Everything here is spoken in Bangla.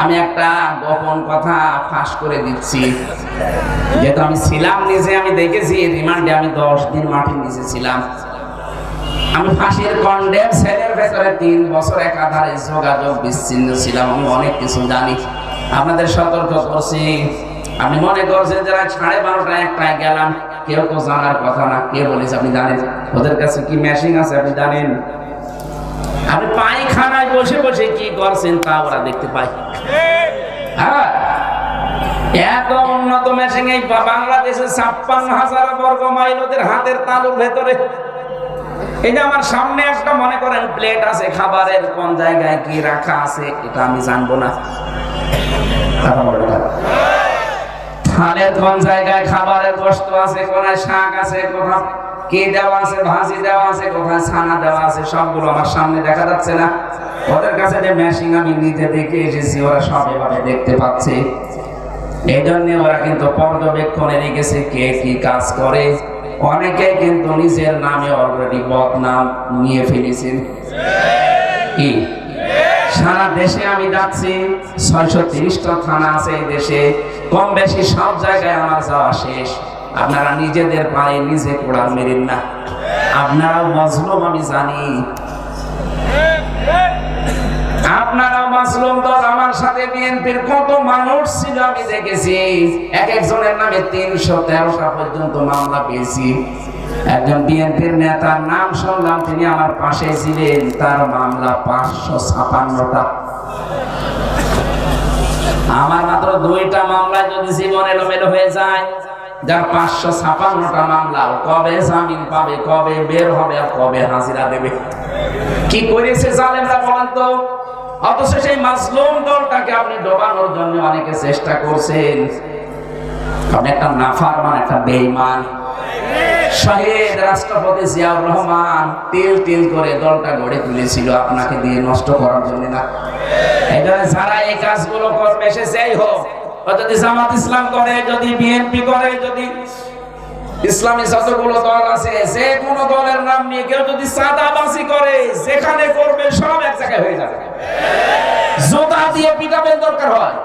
আমি একটা গোপন কথা ফাঁস করে দিচ্ছি, যেহেতু আমি ছিলাম নিজে, আমি দেখেছি রিমান্ডে আমি 10 দিন মাটির নিচে ছিলাম। আমি ফাঁসির কন্ডেম সেলের ভেতরে 3 বছর একাধারে যোগাযোগ বিচ্ছিন্ন ছিলাম। আমি অনেক কিছু জানি, আপনাদের সতর্ক করছি। আপনি মনে করছেন যারা 12:30টায় 1টায় গেলাম, কেউ তো জানার কথা না। কে বলেছে আপনি জানেন? ওদের কাছে কি মেশিন আছে আপনি জানেন? আপনি পায়খানায় বসে বসে কি করছেন তা ওরা দেখতে পায়। হ্যাঁ, এত উন্নত মেশিন এই বাংলাদেশে 56,000 বর্গ মাইল ওদের হাতের তালুর ভেতরে। এই যে আমার সামনে একটা মনে করেন প্লেট আছে, খাবারের কোন জায়গায় কি রাখা আছে এটা আমি জানবো না। থালের কোন জায়গায় খাবারের বস্তু আছে, কোথায় শাক আছে, কোথায় কি দেওয়া আছে, ভাজি দেওয়া আছে, কোথায় ছানা দেওয়া আছে, সবগুলো আমার সামনে দেখা যাচ্ছে না। ওদের কাছে যে মেশিন আমি নিজে দেখে এসেছি, ওরা সব এভাবে দেখতে পাচ্ছে। এই জন্য ওরা কিন্তু পর্যবেক্ষণে রেখেছে কে কি কাজ করে। অনেকে কিন্তু নিজের নামে অলরেডি বদনাম নিয়ে ফেলেছেন। কি সারা দেশে আমি যাচ্ছি, 630টা থানা আছে এই দেশে, কম বেশি সব জায়গায় আমার যাওয়া শেষ। আপনারা নিজেদের পায়ে নিজে কোড়াল মেরেন না, আপনারাও মজলুম আমি জানি। আপনারা মাসলুম দল। আমার সাথে বিএনপির কত মানুষ ছিল আমি দেখেছি, এক একজনের নামে 313টা পর্যন্ত মামলা পেয়েছি। একজন বিএনপির নেতার নাম শুনলাম, তিনি আমার পাশে ছিলেন, তার মামলা 556টা। আমার মাত্র 2টা মামলায় যদি জীবন এলোমেলো হয়ে যায়, যার 556টা মামলা, কবে জামিন পাবে, কবে বের হবে, আর কবে হাজিরা দেবে? কি করেছে জালেমরা বলেন তো? অথচ সেই মাজলুম দলটাকে আপনি ডোবানোর জন্য অনেকে চেষ্টা করছেন। আপনি একটা নাফরমান, একটা বেঈমান। শহীদ রাষ্ট্রপতি জিয়াউর রহমান তিল তিল করে দলটা গড়ে তুলেছিল আপনাকে দিয়ে নষ্ট করার জন্য না। এই জন্য যারা এই কাজগুলো করবে, সে যেই হোক, যদি জামাত ইসলাম করে, যদি বিএনপি করে, যদি ইসলামী যতগুলো দল আছে, যে কোনো দলের নাম নিয়ে কেউ যদি চাঁদাবাজি করে, যেখানে করবে সব এক জায়গায় হয়ে যাবে। জোতা দিয়ে পিটাবেন দরকার হয়।